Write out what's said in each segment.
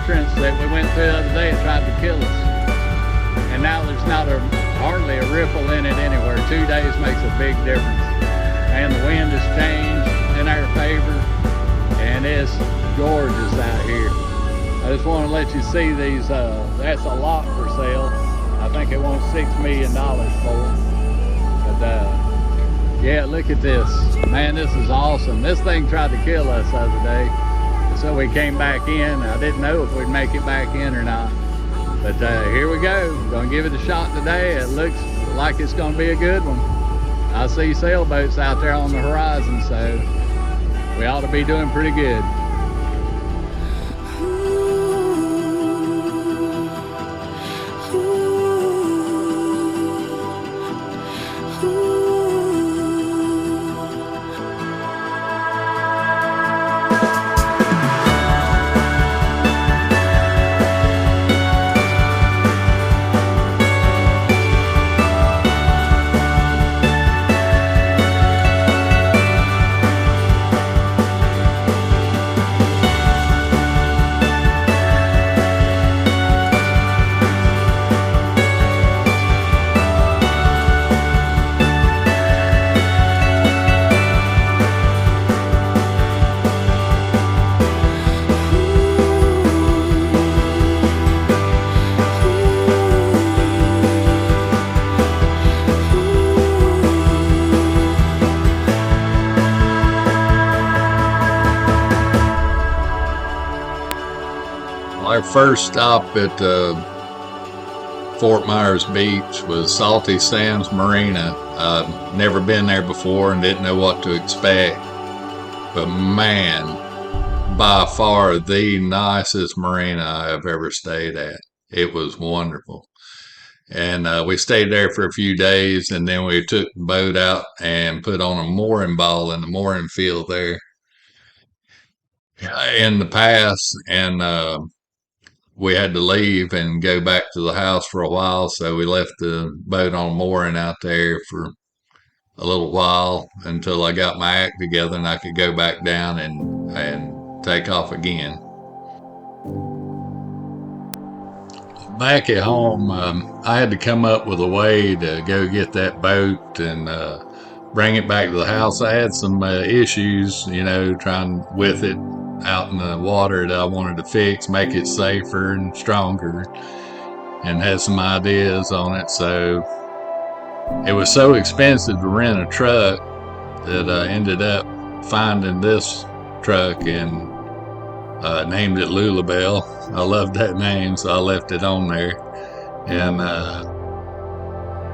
entrance that we went through the other day, it tried to kill us. And now there's not hardly a ripple in it anywhere. 2 days makes a big difference. And the wind has changed in our favor, and it's gorgeous out here. I just want to let you see these. That's a lot for sale. I think it wants $6 million for it. But yeah, look at this. Man, this is awesome. This thing tried to kill us the other day. So we came back in. I didn't know if we'd make it back in or not. But here we go. Gonna give it a shot today. It looks like it's gonna be a good one. I see sailboats out there on the horizon, so we ought to be doing pretty good. Our first stop at Fort Myers Beach was Salty Sands Marina. I've never been there before and didn't know what to expect. But man, by far the nicest marina I've ever stayed at. It was wonderful. And we stayed there for a few days, and then we took the boat out and put on a mooring ball in the mooring field there in the pass. And we had to leave and go back to the house for a while, so we left the boat on mooring out there for a little while until I got my act together and I could go back down and take off again. Back at home, I had to come up with a way to go get that boat and bring it back to the house. I had some issues, trying with it out in the water that I wanted to fix, make it safer and stronger, and had some ideas on it. So it was so expensive to rent a truck that I ended up finding this truck and named it Lulabelle. I loved that name, so I left it on there, and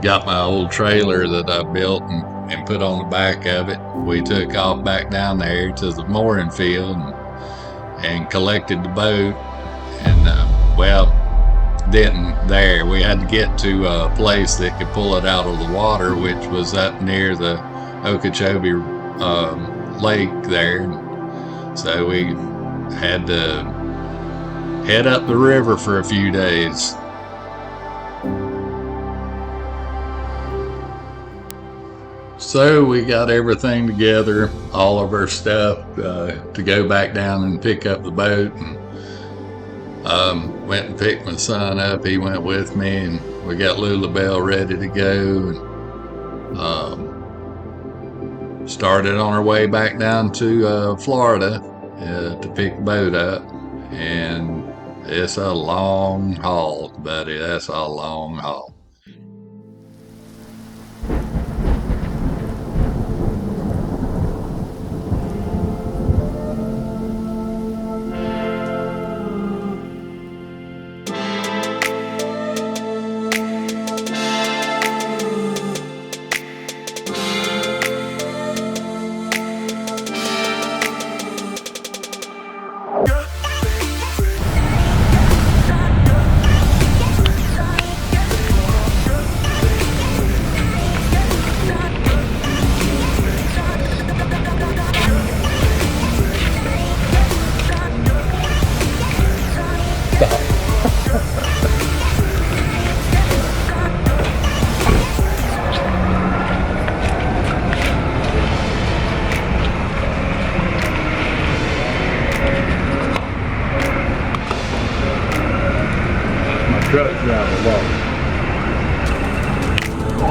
got my old trailer that I built and put on the back of it. We took off back down there to the mooring field and collected the boat, and didn't there. We had to get to a place that could pull it out of the water, which was up near the Okeechobee lake there. So we had to head up the river for a few days. So we got everything together, all of our stuff, to go back down and pick up the boat, and went and picked my son up. He went with me, and we got Lulabelle ready to go, and started on our way back down to Florida to pick the boat up. And it's a long haul, buddy. That's a long haul. truck driver walk.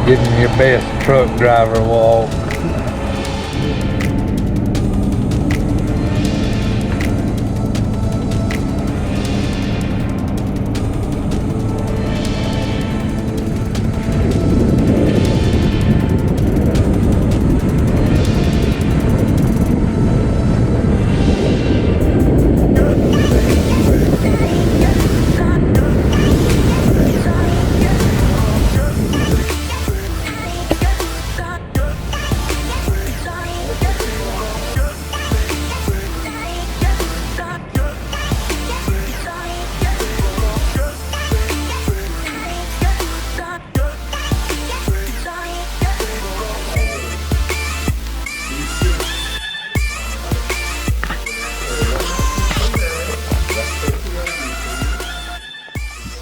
Give him your best truck driver walk.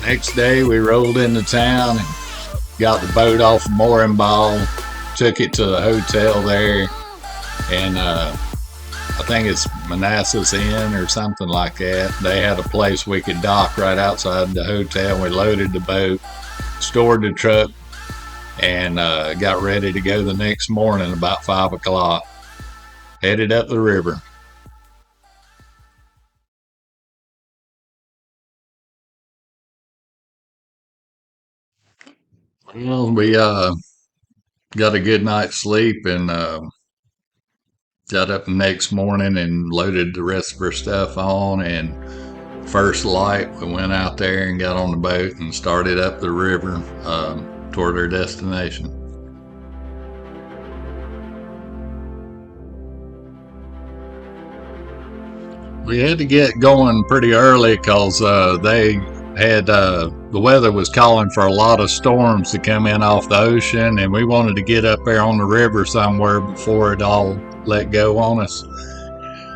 Next day we rolled into town and got the boat off of Wharram, took it to the hotel there, and I think it's Manassas Inn or something like that. They had a place we could dock right outside the hotel. We loaded the boat, stored the truck, and got ready to go the next morning about 5 o'clock. Headed up the river. Well, we got a good night's sleep and got up the next morning and loaded the rest of our stuff on. And first light, we went out there and got on the boat and started up the river toward our destination. We had to get going pretty early because they had the weather was calling for a lot of storms to come in off the ocean, and we wanted to get up there on the river somewhere before it all let go on us.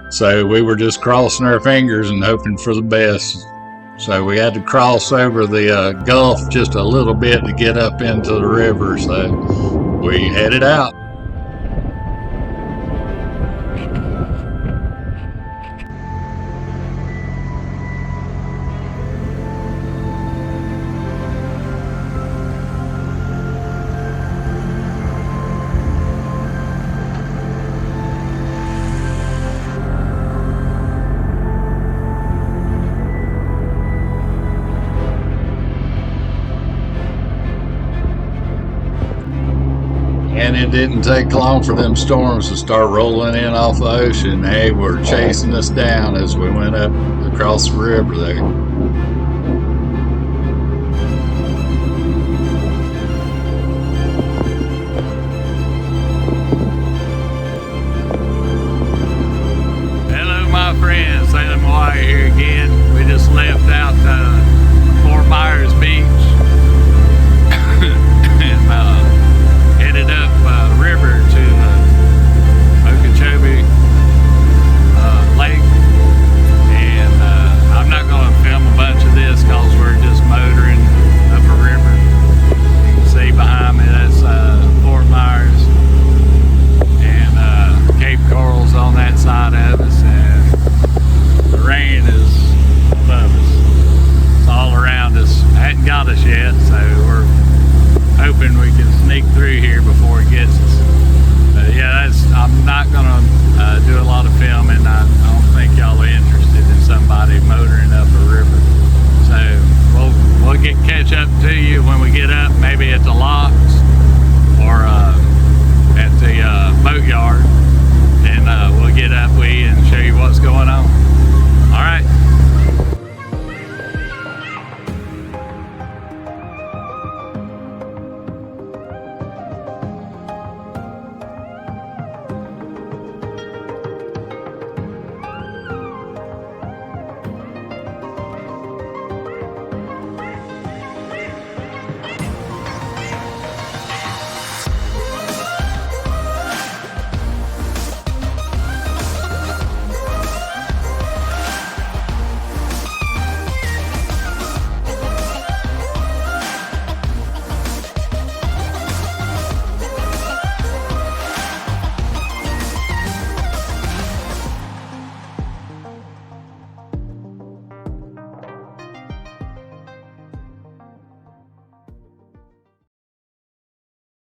So we were just crossing our fingers and hoping for the best. So we had to cross over the Gulf just a little bit to get up into the river. So we headed out. And it didn't take long for them storms to start rolling in off the ocean. They were chasing us down as we went up across the river there. Hello, my friends. Salem, Hawaii here again. We just left out Fort Myers Beach. Headed up river to Okeechobee Lake, and I'm not going to film a bunch of this because we're just motoring up a river. You can see behind me, that's Fort Myers, and Cape Coral's on that side of us, and the rain is above us. It's all around us. It hadn't got us yet, so we're hoping we can sneak through here before it gets us. But yeah, I'm not gonna do a lot of filming. I don't think y'all are interested in somebody motoring up a river. So we'll catch up to you when we get up, maybe at the lock,